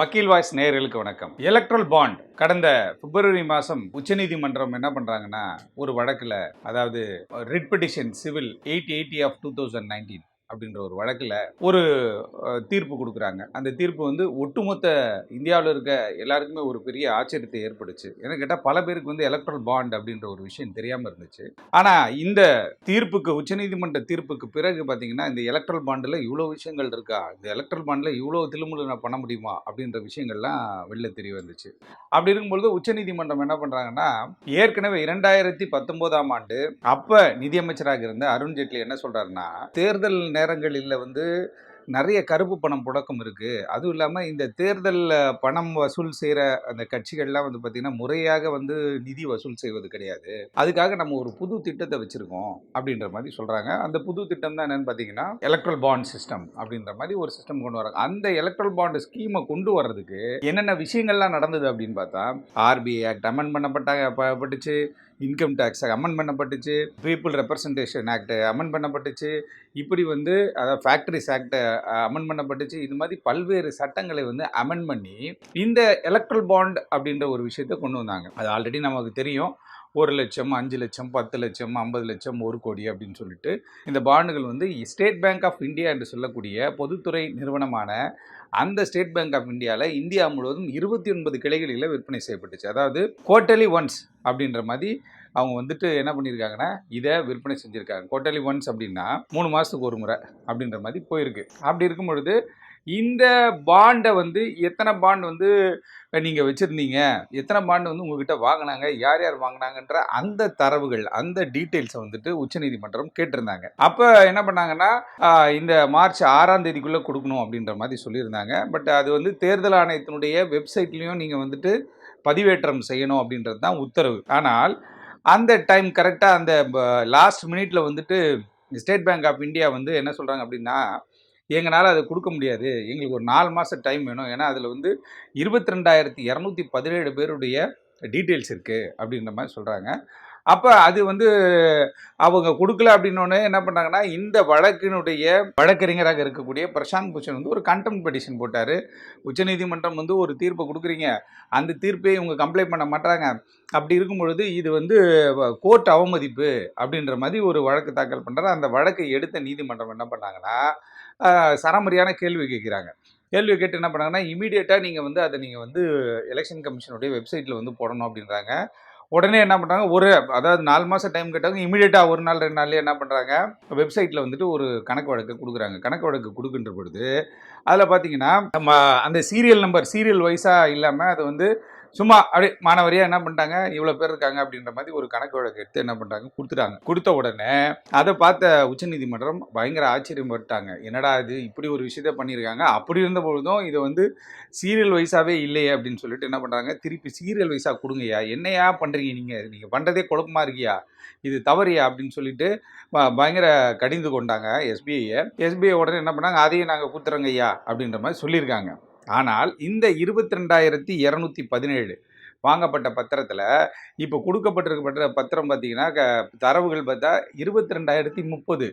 வக்கீல் வாய்ஸ் நேயர்களுக்கு வணக்கம். எலக்ட்ரல் பாண்ட் கடந்த பிப்ரவரி மாதம் உச்சநீதிமன்றம் என்ன பண்ணுறாங்கன்னா, ஒரு வழக்கில், அதாவது ரிட் பெட்டிஷன் சிவில் 880 ஆஃப் 2019 அப்படின்ற ஒரு வழக்கில் ஒரு தீர்ப்பு கொடுக்குறாங்க. அந்த தீர்ப்பு வந்து ஒட்டுமொத்த இந்தியாவில் இருக்க எல்லாருக்குமே ஒரு பெரிய ஆச்சரியத்தை ஏற்படுச்சு. என்ன கேட்டால், பல பேருக்கு வந்து எலக்ட்ரல் பாண்ட் அப்படின்ற ஒரு விஷயம் தெரியாமல் இருந்துச்சு. ஆனால் இந்த தீர்ப்புக்கு, உச்சநீதிமன்ற தீர்ப்புக்கு பிறகு பார்த்தீங்கன்னா, இந்த எலக்ட்ரல் பாண்டில் இவ்வளோ விஷயங்கள் இருக்கா, இந்த எலக்ட்ரல் பாண்டில் இவ்வளோ தில்லுமுல்லு பண்ண முடியுமா அப்படின்ற விஷயங்கள்லாம் வெளில தெரிய வந்துச்சு. அப்படி இருக்கும்பொழுது உச்சநீதிமன்றம் என்ன பண்ணுறாங்கன்னா, ஏற்கனவே 2019ஆம் ஆண்டு அப்போ நிதியமைச்சராக இருந்த அருண்ஜேட்லி என்ன சொல்கிறாருன்னா, தேர்தல் நேரங்களில் வந்து நிறைய கருப்பு பணம் புழக்கம் இருக்குது. அதுவும் இல்லாமல் இந்த தேர்தலில் பணம் வசூல் செய்கிற அந்த கட்சிகள்லாம் வந்து பார்த்திங்கன்னா, முறையாக வந்து நிதி வசூல் செய்வது கிடையாது. அதுக்காக நம்ம ஒரு புது திட்டத்தை வச்சுருக்கோம் அப்படின்ற மாதிரி சொல்கிறாங்க. அந்த புது திட்டம் தான் என்னென்னு பார்த்தீங்கன்னா, எலக்ட்ரல் பாண்ட் சிஸ்டம் அப்படின்ற மாதிரி ஒரு சிஸ்டம் கொண்டு வராங்க. அந்த எலக்ட்ரல் பாண்ட் ஸ்கீமை கொண்டு வர்றதுக்கு என்னென்ன விஷயங்கள்லாம் நடந்தது அப்படின்னு பார்த்தா, ஆர்பிஐ ஆக்ட் அமெண்ட் பண்ணப்பட்டுச்சு, இன்கம் டேக்ஸ் அமெண்ட் பண்ணப்பட்டுச்சு, பீப்புள் ரெப்ரசன்டேஷன் ஆக்ட் அமெண்ட் பண்ணப்பட்டுச்சு, இப்படி வந்து அதாவது ஃபேக்ட்ரிஸ் ஆக்ட் அமெண்ட் பண்ணப்பட்டுச்சு. இது மாதிரி பல்வேறு சட்டங்களை வந்து அமெண்ட் பண்ணி இந்த எலக்ட்ரல் பாண்ட் அப்படின்ற ஒரு விஷயத்தை கொண்டு வந்தாங்க. அது ஆல்ரெடி நமக்கு தெரியும். 1 லட்சம், 5 லட்சம், 10 லட்சம், 50 லட்சம், 1 கோடி அப்படின்னு சொல்லிட்டு இந்த பாண்டுகள் வந்து ஸ்டேட் பேங்க் ஆஃப் இந்தியா என்று சொல்லக்கூடிய பொதுத்துறை நிறுவனமான அந்த ஸ்டேட் பேங்க் ஆஃப் இந்தியாவில் இந்தியா முழுவதும் 29 கிளைகளில் விற்பனை செய்யப்பட்டுச்சு. அதாவது குவார்ட்டர்லி ஒன்ஸ் அப்படின்ற மாதிரி அவங்க வந்துட்டு என்ன பண்ணியிருக்காங்கன்னா, இதை விற்பனை செஞ்சுருக்காங்க. குவார்ட்டர்லி ஒன்ஸ் அப்படின்னா 3 மாதத்துக்கு ஒரு முறை அப்படின்ற மாதிரி போயிருக்கு. அப்படி இருக்கும் பொழுது இந்த பாண்டை வந்து எத்தனை பாண்ட் வந்து நீங்கள் வச்சுருந்தீங்க, எத்தனை பாண்டு வந்து உங்ககிட்ட வாங்கினாங்க, யார் யார் வாங்கினாங்கன்ற அந்த தரவுகள், அந்த டீட்டெயில்ஸை வந்துட்டு உச்சநீதிமன்றம் கேட்டிருந்தாங்க. அப்போ என்ன பண்ணாங்கன்னா, இந்த மார்ச் 6ஆம் தேதிக்குள்ளே கொடுக்கணும் அப்படின்ற மாதிரி சொல்லியிருந்தாங்க. பட் அது வந்து தேர்தல் ஆணையத்தினுடைய வெப்சைட்லேயும் நீங்கள் வந்துட்டு பதிவேற்றம் செய்யணும் அப்படின்றது தான் உத்தரவு. ஆனால் அந்த டைம் கரெக்டாக அந்த லாஸ்ட் மினிட்ல வந்துட்டு ஸ்டேட் பேங்க் ஆஃப் இந்தியா வந்து என்ன சொல்கிறாங்க அப்படின்னா, எங்களால் அதை கொடுக்க முடியாது, எங்களுக்கு ஒரு 4 மாதம் டைம் வேணும். ஏன்னா அதில் வந்து 22,217 பேருடைய டீட்டெயில்ஸ் இருக்குது அப்படின்ற மாதிரி சொல்கிறாங்க. அப்போ அது வந்து அவங்க கொடுக்கல அப்படின்னோடனே என்ன பண்ணுறாங்கன்னா, இந்த வழக்கினுடைய வழக்கறிஞராக இருக்கக்கூடிய பிரசாந்த் பூஷன் வந்து ஒரு கண்டெம்ட் பெட்டிஷன் போட்டார். உச்சநீதிமன்றம் வந்து ஒரு தீர்ப்பை கொடுக்குறீங்க, அந்த தீர்ப்பை இவங்க கம்ப்ளைண்ட் பண்ண மாட்டாங்க, அப்படி இருக்கும் பொழுது இது வந்து கோர்ட் அவமதிப்பு அப்படின்ற மாதிரி ஒரு வழக்கு தாக்கல் பண்ணுறாரு. அந்த வழக்கை எடுத்த நீதிமன்றம் என்ன பண்ணாங்கன்னா, சரமரியான கேள்வி கேட்குறாங்க. கேள்வி கேட்டு என்ன பண்ணாங்கன்னா, இமீடியட்டாக நீங்கள் வந்து அதை நீங்கள் வந்து எலெக்ஷன் கமிஷனுடைய வெப்சைட்டில் வந்து போடணும் அப்படின்றாங்க. உடனே என்ன பண்ணுறாங்க, அதாவது 4 மாதம் டைம் கேட்டவங்க இமீடியட்டாக 1 நாள் 2 நாள்லேயே என்ன பண்ணுறாங்க, வெப்சைட்டில் வந்துட்டு ஒரு கணக்கு வழக்கு கொடுக்குறாங்க. கணக்கு வழக்கு கொடுக்கின்ற பொழுது அதில் பார்த்தீங்கன்னா, நம்ம அந்த சீரியல் நம்பர் சீரியல் வைஸாக இல்லாமல் அது வந்து சும்மா அப்படியே மாணவரியாக என்ன பண்ணிட்டாங்க, இவ்வளோ பேர் இருக்காங்க அப்படின்ற மாதிரி ஒரு கணக்கு வழக்கு எடுத்து என்ன பண்ணுறாங்க, கொடுத்துட்டாங்க. கொடுத்த உடனே அதை பார்த்த உச்சநீதிமன்றம் பயங்கர ஆச்சரியப்பட்டாங்க. என்னடா இது இப்படி ஒரு விஷயத்த பண்ணியிருக்காங்க, அப்படி இருந்த பொழுதும் இதை வந்து சீரியல் வைஸாகவே இல்லையே அப்படின்னு சொல்லிட்டு என்ன பண்ணுறாங்க, திருப்பி சீரியல் வைஸாக கொடுங்கய்யா, என்னையா பண்ணுறீங்க, நீங்கள் பண்ணுறதே குழப்பமாக இருக்கியா, இது தவறியா அப்படின்னு சொல்லிட்டு பயங்கர கடிந்து கொண்டாங்க எஸ்பிஐ உடனே என்ன பண்ணாங்க, அதையும் நாங்கள் கொடுத்துறோங்க ஐயா அப்படின்ற மாதிரி சொல்லியிருக்காங்க. ஆனால் இந்த 22,217 வாங்கப்பட்ட பத்திரத்தில் இப்போ கொடுக்கப்பட்டிருக்கப்பட்ட பத்திரம் பார்த்தீங்கன்னா, தரவுகள் பார்த்தா 22,030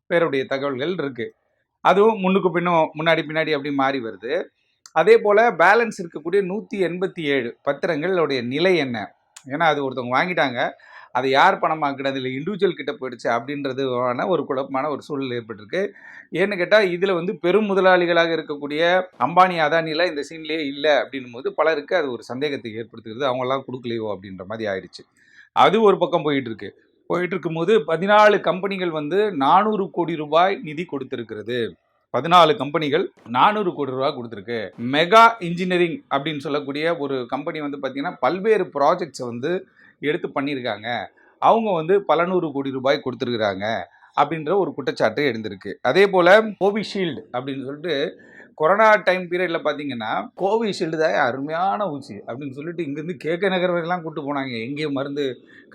பேருடைய தகவல்கள் இருக்குது. அதுவும் முன்னுக்கு பின்னும் முன்னாடி பின்னாடி அப்படி மாறி வருது. அதே போல் பேலன்ஸ் இருக்கக்கூடிய 187 பத்திரங்களுடைய நிலை என்ன, ஏன்னா அது ஒருத்தவங்க வாங்கிட்டாங்க, அதை யார் பணமாக்குறது, இல்லை இண்டிவிஜுவல் கிட்ட போயிடுச்சு அப்படின்றதுவான ஒரு குழப்பமான ஒரு சூழல் ஏற்பட்டிருக்கு. ஏன்னு கேட்டால், இதில் வந்து பெரும் முதலாளிகளாக இருக்கக்கூடிய அம்பானி அதானிலாம் இந்த சீன்லேயே இல்லை அப்படின்னும் போது பலருக்கு அது ஒரு சந்தேகத்தை ஏற்படுத்துகிறது. அவங்களாம் கொடுக்கலையோ அப்படின்ற மாதிரி ஆயிடுச்சு. அது ஒரு பக்கம் போயிட்டு இருக்கும்போது 14 கம்பெனிகள் வந்து 400 கோடி ரூபாய் நிதி கொடுத்திருக்கிறது. 14 கம்பெனிகள் 400 கோடி ரூபாய் கொடுத்துருக்கு. மெகா இன்ஜினியரிங் அப்படின்னு சொல்லக்கூடிய ஒரு கம்பெனி வந்து பார்த்தீங்கன்னா, பல்வேறு ப்ராஜெக்ட்ஸை வந்து எடுத்து பண்ணியிருக்காங்க. அவங்க வந்து பல 100 கோடி ரூபாய் கொடுத்துருக்குறாங்க அப்படின்ற ஒரு குற்றச்சாட்டு எழுந்திருக்கு. அதே போல் கோவிஷீல்டு அப்படின்னு சொல்லிட்டு கொரோனா டைம் பீரியடில் பார்த்தீங்கன்னா, கோவிஷீல்டு தான் அருமையான ஊசி அப்படின்னு சொல்லிட்டு இங்கேருந்து கேகே நகர் வரையெல்லாம் கூப்பிட்டு போனாங்க. எங்கேயும் மருந்து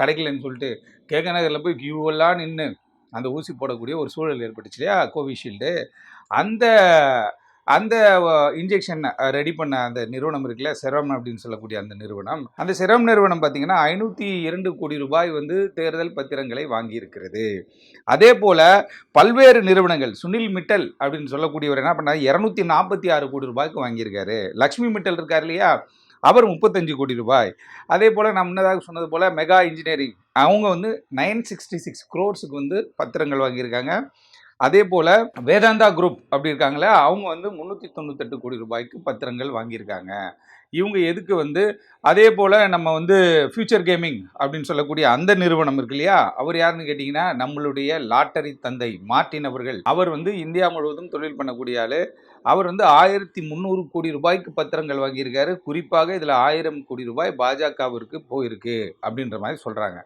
கிடைக்கலன்னு சொல்லிட்டு கேகே நகரில் போய் கியூவெல்லாம் நின்று அந்த ஊசி போடக்கூடிய ஒரு சூழல் ஏற்பட்டுச்சு இல்லையா, கோவிஷீல்டு. அந்த அந்த இன்ஜெக்ஷன் ரெடி பண்ண அந்த நிறுவனம் இருக்குல்ல, செரம் அப்படின்னு சொல்லக்கூடிய அந்த நிறுவனம், அந்த செரம் நிறுவனம் பார்த்தீங்கன்னா 502 கோடி ரூபாய் வந்து தேர்தல் பத்திரங்களை வாங்கியிருக்கிறது. அதே போல பல்வேறு நிறுவனங்கள், சுனில் மிட்டல் அப்படின்னு சொல்லக்கூடியவர் என்ன பண்ணார், 246 கோடி ரூபாய்க்கு வாங்கியிருக்காரு. லக்ஷ்மி மிட்டல் இருக்கார் இல்லையா, அவர் 35 கோடி ரூபாய். அதே போல் நான் முன்னதாக சொன்னது போல் மெகா இன்ஜினியரிங் அவங்க வந்து 966 crores வந்து பத்திரங்கள் வாங்கியிருக்காங்க. அதே போல் வேதாந்தா குரூப் அப்படி இருக்காங்களே, அவங்க வந்து 398 கோடி ரூபாய்க்கு பத்திரங்கள் வாங்கியிருக்காங்க. இவங்க எதுக்கு வந்து அதே போல் நம்ம வந்து ஃபியூச்சர் கேமிங் அப்படின்னு சொல்லக்கூடிய அந்த நிறுவனம் இருக்கு இல்லையா, அவர் யாருன்னு கேட்டிங்கன்னா நம்மளுடைய லாட்டரி தந்தை மார்ட்டின் அவர்கள். அவர் வந்து இந்தியா முழுவதும் தொழில் பண்ணக்கூடிய ஆள். அவர் வந்து 1300 கோடி ரூபாய்க்கு பத்திரங்கள் வாங்கியிருக்காரு. குறிப்பாக இதில் 1000 கோடி ரூபாய் பாஜகவிற்கு போயிருக்கு அப்படின்ற மாதிரி சொல்கிறாங்க.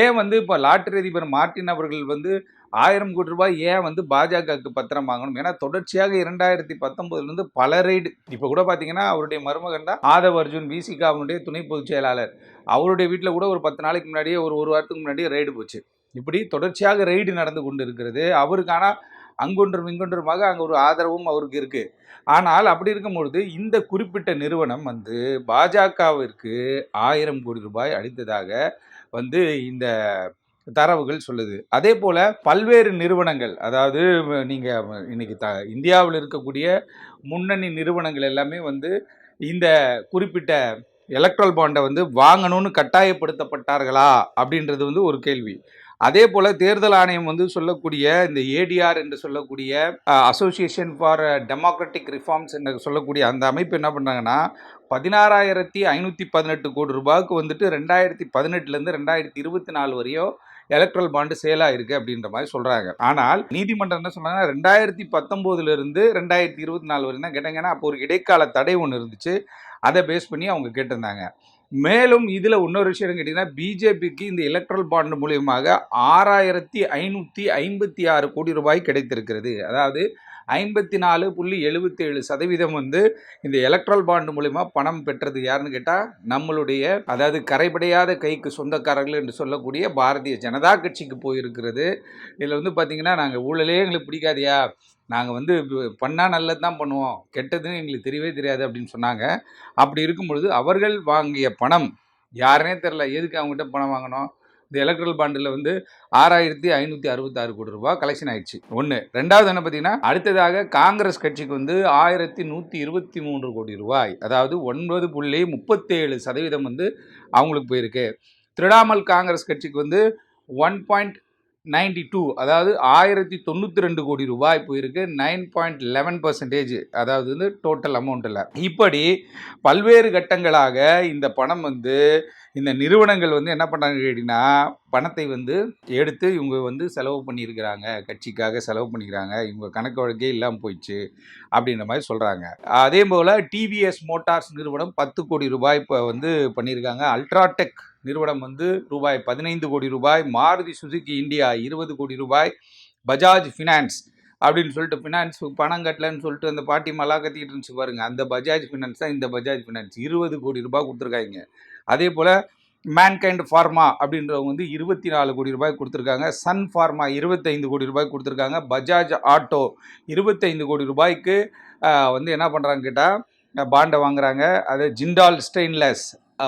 ஏன் வந்து இப்போ லாட்டரி அதிபர் மார்ட்டின் அவர்கள் வந்து 1000 கோடி ரூபாய் ஏன் வந்து பாஜகவுக்கு பத்திரம் வாங்கணும்? ஏன்னா தொடர்ச்சியாக 2019 பல ரைடு. இப்போ கூட பார்த்தீங்கன்னா அவருடைய மருமகன் தான் ஆதவ் அர்ஜுன், விசிகாவுடைய துணை பொதுச் செயலாளர். அவருடைய வீட்டில் கூட ஒரு 10 நாளைக்கு முன்னாடியே ஒரு வாரத்துக்கு முன்னாடியே ரைடு போச்சு. இப்படி தொடர்ச்சியாக ரைடு நடந்து கொண்டு இருக்கிறது. அவருக்கான அங்கொன்றும் இங்கொன்றுமாக அங்கே ஒரு ஆதரவும் அவருக்கு இருக்குது. ஆனால் அப்படி இருக்கும்பொழுது இந்த குறிப்பிட்ட நிறுவனம் வந்து பாஜகவிற்கு 1000 கோடி ரூபாய் அளித்ததாக வந்து இந்த தரவுகள் சொல்லுது. அதே போல் பல்வேறு நிறுவனங்கள், அதாவது நீங்கள் இன்னைக்கு இந்தியாவில் இருக்கக்கூடிய முன்னணி நிறுவனங்கள் எல்லாமே வந்து இந்த குறிப்பிட்ட எலக்ட்ரல் பாண்டை வந்து வாங்கணும்னு கட்டாயப்படுத்தப்பட்டார்களா அப்படின்றது வந்து ஒரு கேள்வி. அதே போல் தேர்தல் ஆணையம் வந்து சொல்லக்கூடிய இந்த ஏடிஆர் என்று சொல்லக்கூடிய அசோசியேஷன் ஃபார் டெமோக்ராட்டிக் ரிஃபார்ம்ஸ் என்று சொல்லக்கூடிய அந்த அமைப்பு என்ன பண்ணாங்கன்னா 16,518 கோடி ரூபாய்க்கு வந்துட்டு 2018 2024 வரையும் எலக்ட்ரல் பாண்டு சேலாக இருக்குது அப்படின்ற மாதிரி சொல்கிறாங்க. ஆனால் நீதிமன்றம் என்ன சொன்னாங்க, 2019 2024 வரையும் தான் கேட்டாங்கன்னா அப்போ ஒரு இடைக்கால தடை ஒன்று இருந்துச்சு. அதை பேஸ் பண்ணி அவங்க கேட்டிருந்தாங்க. மேலும் இதில் இன்னொரு விஷயம் கேட்டிங்கன்னா பிஜேபிக்கு இந்த எலக்ட்ரல் பாண்டு மூலியமாக 6,556 கோடி ரூபாய் கிடைத்திருக்கிறது. அதாவது 54.77% வந்து இந்த எலக்ட்ரல் பாண்டு மூலிமா பணம் பெற்றது யாருன்னு கேட்டால் நம்மளுடைய, அதாவது கரைபடையாத கைக்கு சொந்தக்காரர்கள் என்று சொல்லக்கூடிய பாரதிய ஜனதா கட்சிக்கு போயிருக்கிறது. இதில் வந்து பார்த்திங்கன்னா நாங்கள் ஊழலே எங்களுக்கு பிடிக்காதியா, நாங்கள் வந்து பண்ணால் நல்லது தான் பண்ணுவோம், கெட்டதுன்னு எங்களுக்கு தெரியவே தெரியாது அப்படின்னு சொன்னாங்க. அப்படி இருக்கும் பொழுது அவர்கள் வாங்கிய பணம் யாருனே தெரில, எதுக்கு அவங்ககிட்ட பணம் வாங்கணும்? இந்த எலக்ட்ரல் பாண்டில் வந்து 6,566 கோடி ரூபாய் கலெக்ஷன் ஆயிடுச்சு. ஒன்று. ரெண்டாவது என்ன பார்த்தீங்கன்னா, அடுத்ததாக காங்கிரஸ் கட்சிக்கு வந்து 1,123 கோடி ரூபாய், அதாவது 9.37% வந்து அவங்களுக்கு போயிருக்கு. திரிணாமுல் காங்கிரஸ் கட்சிக்கு வந்து 1.92, அதாவது 1,092 கோடி ரூபாய் போயிருக்கு. 9.11%, அதாவது வந்து டோட்டல் அமௌண்ட்டில். இப்படி பல்வேறு கட்டங்களாக இந்த பணம் வந்து இந்த நிறுவனங்கள் வந்து என்ன பண்ணுறாங்க கேட்டிங்கன்னா, பணத்தை வந்து எடுத்து இவங்க வந்து செலவு பண்ணியிருக்கிறாங்க, கட்சிக்காக செலவு பண்ணிக்கிறாங்க, இவங்க கணக்கு வழக்கே இல்லாமல் போயிடுச்சு அப்படின்ற மாதிரி சொல்கிறாங்க. அதே போல் டிவிஎஸ் மோட்டார்ஸ் நிறுவனம் 10 கோடி ரூபாய் இப்போ வந்து பண்ணியிருக்காங்க. அல்ட்ராடெக் நிறுவனம் வந்து ரூபாய் 15 கோடி ரூபாய், மாருதி சுசுகி இந்தியா 20 கோடி ரூபாய், பஜாஜ் ஃபினான்ஸ் அப்படின்னு சொல்லிட்டு ஃபினான்ஸ் பணம் கட்டலன்னு சொல்லிட்டு அந்த பாட்டி மலா கத்திக்கிட்டு இருந்துச்சு பாருங்க, அந்த பஜாஜ் ஃபினான்ஸ் தான் இந்த பஜாஜ் ஃபினான்ஸ் 20 கோடி ரூபாய் கொடுத்துருக்காங்க. அதே போல் மேன்கைண்ட் ஃபார்மா அப்படின்றவங்க வந்து 24 கோடி ரூபாய் கொடுத்துருக்காங்க. சன் ஃபார்மா 25 கோடி ரூபாய் கொடுத்துருக்காங்க. பஜாஜ் ஆட்டோ 25 கோடி ரூபாய்க்கு வந்து என்ன பண்ணுறாங்க கேட்டால் பாண்டை வாங்குறாங்க. அது ஜிண்டால் ஸ்டெயின்லெஸ்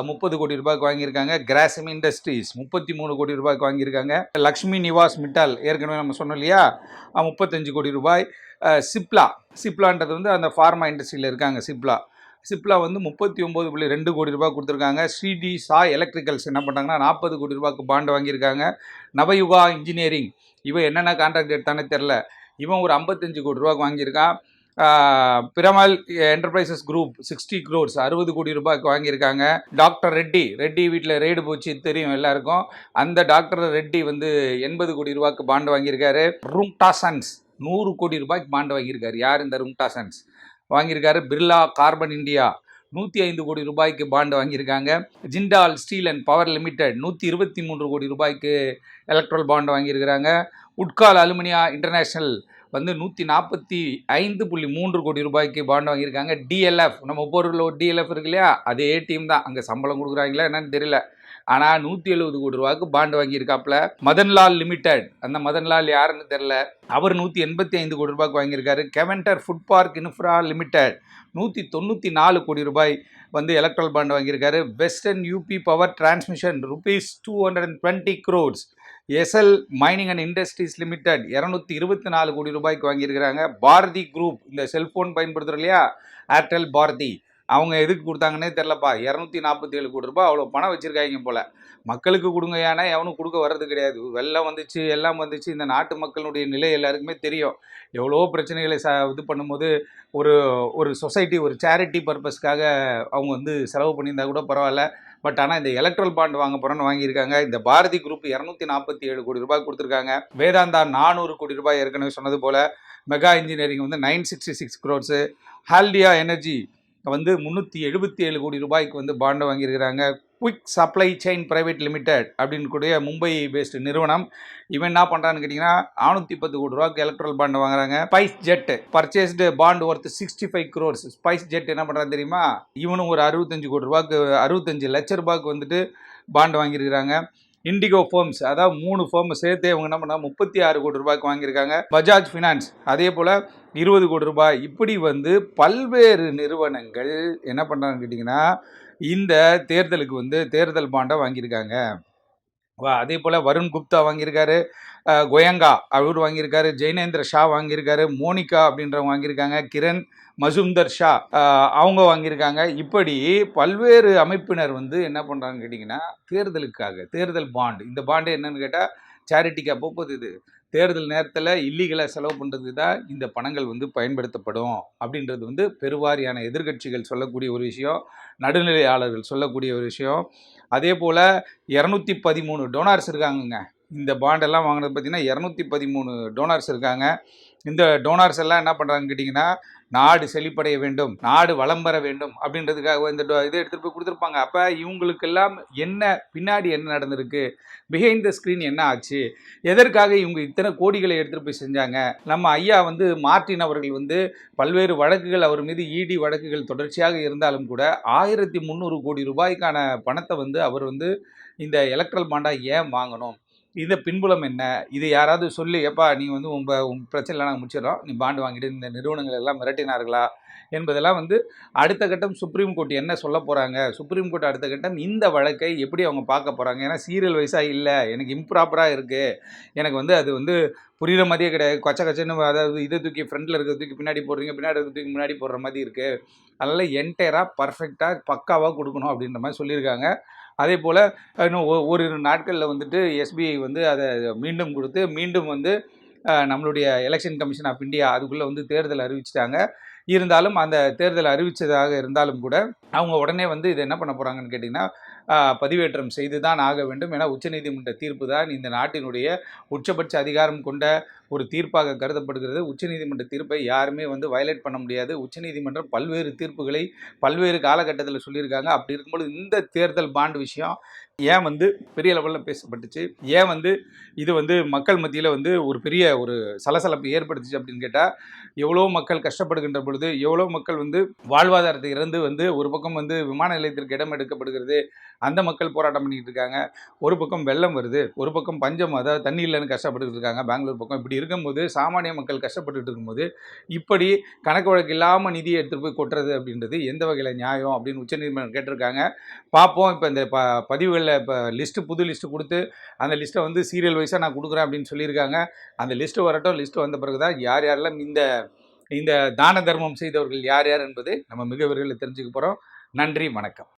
30 கோடி ரூபாய்க்கு வாங்கியிருக்காங்க. கிராசிம் இண்டஸ்ட்ரீஸ் 33 கோடி ரூபாய்க்கு வாங்கியிருக்காங்க. லக்ஷ்மி நிவாஸ் மிட்டால் ஏற்கனவே நம்ம சொன்னோம் இல்லையா, 35 கோடி ரூபாய். சிப்லான்றது வந்து அந்த ஃபார்மா இண்டஸ்ட்ரியில் இருக்காங்க. சிப்லா வந்து 39.2 கோடி ரூபாய் கொடுத்துருக்காங்க. ஸ்ரீடி சாய் எலக்ட்ரிக்கல்ஸ் என்ன பண்ணுறாங்கன்னா 40 கோடி ரூபாய்க்கு பாண்டு வாங்கியிருக்காங்க. நவயுகா இன்ஜினியரிங் இவன் என்னென்ன கான்ட்ராக்ட் எடுத்தானே தெரில, இவன் ஒரு 55 கோடி ரூபாய்க்கு வாங்கியிருக்கான். பிரமல் என்டர்பிரைசஸ் குரூப் 60 crores 60 கோடி ரூபாய்க்கு வாங்கியிருக்காங்க. டாக்டர் ரெட்டி வீட்டில் ரெய்டு போச்சு தெரியும் எல்லாருக்கும். அந்த டாக்டர் ரெட்டி வந்து 80 கோடி ரூபாய்க்கு பாண்டு வாங்கியிருக்காரு. ருங்டா சன்ஸ் 100 கோடி ரூபாய்க்கு பாண்டு வாங்கியிருக்காரு. யார் இந்த ருங்டா சன்ஸ் வாங்கியிருக்காரு? பிர்லா கார்பன் இந்தியா 105 கோடி ரூபாய்க்கு பாண்டு வாங்கியிருக்காங்க. Jindal steel and power limited 123 கோடி ரூபாய்க்கு எலக்ட்ரல் பாண்டு வாங்கியிருக்கிறாங்க. உட்கால் அலுமினியா இன்டர்நேஷ்னல் வந்து 145.3 கோடி ரூபாய்க்கு பாண்டு வாங்கியிருக்காங்க. டிஎல்எஃப் நம்ம பொருள் டிஎல்எஃப் இருக்கு இல்லையா, அதே டீம் தான். அங்கே சம்பளம் கொடுக்குறாங்களா என்னன்னு தெரியல. ஆனால் 170 கோடி ரூபாய்க்கு பாண்டு வாங்கியிருக்காப்புல. மதன்லால் லிமிடெட், அந்த மதன்லால் யாருன்னு தெரியல, அவர் 185 கோடி ரூபாய்க்கு வாங்கியிருக்காரு. Keventer food park infra limited 194 கோடி ரூபாய் வந்து எலக்ட்ரல் பாண்ட் வாங்கியிருக்காரு. Western UP power transmission ₹220 crores. SL mining and industries limited 224 கோடி ரூபாய்க்கு வாங்கியிருக்கிறாங்க. பாரதி குரூப், இந்த செல்ஃபோன் பயன்படுத்துகிறோம் இல்லையா, ஏர்டெல் பாரதி, அவங்க எதுக்கு கொடுத்தாங்கன்னே தெரிலப்பா. 247 கோடி ரூபாய் அவ்வளோ பணம் வச்சுருக்காங்க போல். மக்களுக்கு கொடுங்க, ஏன்னா எவனும் கொடுக்க வர்றது கிடையாது. வெள்ளம் வந்துச்சு, எல்லாம் வந்துச்சு. இந்த நாட்டு மக்களுடைய நிலை எல்லாருக்குமே தெரியும். எவ்வளோ பிரச்சனைகளை இது பண்ணும்போது ஒரு ஒரு சொசைட்டி, ஒரு சேரிட்டி பர்பஸ்க்காக அவங்க வந்து செலவு பண்ணியிருந்தா கூட பரவாயில்ல. பட் ஆனால் இந்த எலக்ட்ரல் பாண்ட் வாங்க போகிறோன்னு வாங்கியிருக்காங்க. இந்த பாரதி குரூப் 247 கோடி ரூபாய் கொடுத்துருக்காங்க. வேதாந்தா 400 கோடி ரூபாய், ஏற்கனவே சொன்னது போல். மெகா இன்ஜினியரிங் வந்து 966 crores. ஹால்டியா எனர்ஜி வந்து 377 கோடி ரூபாய்க்கு வந்து பாண்டை வாங்கியிருக்கிறாங்க. Quick supply chain private limited அப்படின்னு கூடிய மும்பை பேஸ்டு நிறுவனம், இவன் என்ன பண்ணுறான்னு கேட்டிங்கன்னா 410 கோடி ரூபாய்க்கு எலக்ட்ரல் பாண்டு வாங்குறாங்க. SpiceJet purchased bond worth 65 crores. SpiceJet என்ன பண்ணுறான்னு தெரியுமா, இவனும் ஒரு 65 கோடி ரூபாய்க்கு, 65 லட்சம் ரூபாய்க்கு வந்துட்டு பாண்டு வாங்கியிருக்கிறாங்க. இண்டிகோ ஃபேர்ம்ஸ், அதாவது 3 ஃபேர்ம் சேர்த்து இவங்க என்ன பண்ணால் 36 கோடி ரூபாய்க்கு வாங்கியிருக்காங்க. பஜாஜ் ஃபினான்ஸ் அதே போல் 20 கோடி ரூபாய். இப்படி வந்து பல்வேறு நிறுவனங்கள் என்ன பண்ணுறாங்கன்னு கேட்டிங்கன்னா இந்த தேர்தலுக்கு வந்து தேர்தல் பாண்டை வாங்கியிருக்காங்க. அதே போல் வருண் குப்தா வாங்கியிருக்காரு, கோயங்கா அவர் வாங்கியிருக்காரு, ஜெய்னேந்திர ஷா வாங்கியிருக்காரு, மோனிகா அப்படின்றவங்க வாங்கியிருக்காங்க, கிரண் மசுந்தர் ஷா அவங்க வாங்கியிருக்காங்க. இப்படி பல்வேறு அமைப்பினர் வந்து என்ன பண்ணுறாங்கன்னு கேட்டிங்கன்னா தேர்தலுக்காக தேர்தல் பாண்டு, இந்த பாண்டு என்னன்னு கேட்டால் சேரிட்டிக்காக போகுது. இது தேர்தல் நேரத்தில் இல்லீகலாக செலவு பண்ணுறதுக்கு தான் இந்த பணங்கள் வந்து பயன்படுத்தப்படும் அப்படின்றது வந்து பெருவாரியான எதிர்கட்சிகள் சொல்லக்கூடிய ஒரு விஷயம், நடுநிலையாளர்கள் சொல்லக்கூடிய ஒரு விஷயம். அதே போல் 213 டோனார்ஸ் இருக்காங்கங்க. இந்த பாண்டெல்லாம் வாங்கினது பார்த்திங்கன்னா 213 டோனார்ஸ் இருக்காங்க. இந்த டோனார்ஸ் எல்லாம் என்ன பண்ணுறாங்கன்னு கேட்டிங்கன்னா நாடு செழிப்படைய வேண்டும், நாடு வளம் பெற வேண்டும் அப்படின்றதுக்காக இந்த இதை எடுத்துகிட்டு போய் கொடுத்துருப்பாங்க. அப்போ இவங்களுக்கெல்லாம் என்ன பின்னாடி என்ன நடந்திருக்கு, பிஹைண்ட் த ஸ்க்ரீன் என்ன ஆச்சு, எதற்காக இவங்க இத்தனை கோடிகளை எடுத்துகிட்டு போய் செஞ்சாங்க. நம்ம ஐயா வந்து மார்ட்டின் அவர்கள் வந்து பல்வேறு வழக்குகள் அவர் மீது இடி வழக்குகள் தொடர்ச்சியாக இருந்தாலும் கூட 1300 கோடி ரூபாய்க்கான பணத்தை வந்து அவர் வந்து இந்த எலக்ட்ரல் பாண்டா ஏன் வாங்கணும், இந்த பின்புலம் என்ன, இது யாராவது சொல்லி எப்பா நீ வந்து உன் பிரச்சனைலாம் நாங்கள் முடிச்சிடறோம், நீ பாண்டு வாங்கிட்டு இந்த நிறுவனங்கள் எல்லாம் மிரட்டினார்களா என்பதெல்லாம் வந்து அடுத்த கட்டம் சுப்ரீம் கோர்ட் என்ன சொல்ல போகிறாங்க, சுப்ரீம் கோர்ட் அடுத்த கட்டம் இந்த வழக்கை எப்படி அவங்க பார்க்க போகிறாங்க. ஏன்னா சீரியல் வைஸாக இல்லை, எனக்கு இம்ப்ராப்பராக இருக்குது, எனக்கு வந்து அது வந்து புரிகிற மாதிரியே கிடையாது, கொச்ச கச்சன்னு, அதாவது இதை தூக்கி ஃப்ரண்ட்டில் இருக்கிற தூக்கி பின்னாடி போடுறீங்க, பின்னாடி இருக்கிற தூக்கி முன்னாடி போடுற மாதிரி இருக்குது. அதனால் என்டையராக பர்ஃபெக்டாக பக்காவாக கொடுக்கணும் அப்படின்ற மாதிரி சொல்லியிருக்காங்க. அதே போல் இன்னும் ஒரு நாட்களில் வந்துட்டு எஸ்பிஐ வந்து அதை மீண்டும் கொடுத்து மீண்டும் வந்து நம்மளுடைய எலெக்ஷன் கமிஷன் ஆஃப் இந்தியா அதுக்குள்ளே வந்து தேர்தல் அறிவிச்சிட்டாங்க. இருந்தாலும் அந்த தேர்தல் அறிவித்ததாக இருந்தாலும் கூட அவங்க உடனே வந்து இதை என்ன பண்ண போகிறாங்கன்னு கேட்டிங்கன்னா பதிவேற்றம் செய்து தான் ஆக வேண்டும். ஏன்னா உச்சநீதிமன்ற தீர்ப்பு தான் இந்த நாட்டினுடைய உச்சபட்ச அதிகாரம் கொண்ட ஒரு தீர்ப்பாக கருதப்படுகிறது. உச்சநீதிமன்ற தீர்ப்பை யாருமே வந்து வயலேட் பண்ண முடியாது. உச்சநீதிமன்றம் பல்வேறு தீர்ப்புகளை பல்வேறு காலகட்டத்தில் சொல்லியிருக்காங்க. அப்படி இருக்கும்போது இந்த தேர்தல் பாண்டு விஷயம் ஏன் வந்து பெரிய லெவலில் பேசப்பட்டுச்சு, ஏன் வந்து இது வந்து மக்கள் மத்தியில் வந்து ஒரு பெரிய ஒரு சலசலப்பு ஏற்படுத்துச்சு அப்படின்னு கேட்டால், எவ்வளோ மக்கள் கஷ்டப்படுகின்ற பொழுது, எவ்வளோ மக்கள் வந்து வாழ்வாதாரத்தை இறந்து வந்து ஒரு பக்கம் வந்து விமான நிலையத்திற்கு இடம் எடுக்கப்படுகிறது, அந்த மக்கள் போராட்டம் பண்ணிக்கிட்டு இருக்காங்க. ஒரு பக்கம் வெள்ளம் வருது, ஒரு பக்கம் பஞ்சம், அதாவது தண்ணி இல்லைன்னு கஷ்டப்பட்டுட்டு இருக்காங்க பெங்களூர் பக்கம். இப்படி இருக்கும்போது சாமானிய மக்கள் கஷ்டப்பட்டுட்டு இருக்கும்போது இப்படி கணக்கு வழக்கு இல்லாமல் நிதியை எடுத்துகிட்டு போய் கொட்டுறது அப்படின்றது எந்த வகையில் நியாயம் அப்படின்னு உச்சநீதிமன்றம் கேட்டிருக்காங்க. பார்ப்போம். இப்போ இந்த பதிவுகளில் இப்போ புது லிஸ்ட்டு கொடுத்து அந்த லிஸ்ட்டை வந்து சீரியல் வைஸாக நான் கொடுக்குறேன் அப்படின்னு சொல்லியிருக்காங்க. அந்த லிஸ்ட்டு வரட்டும். லிஸ்ட்டு வந்த பிறகு தான் யார் யாரெல்லாம் இந்த தான தர்மம் செய்தவர்கள் யார் யார் என்பதை நம்ம மிக விரைவில் தெரிஞ்சுக்க போகிறோம். நன்றி, வணக்கம்.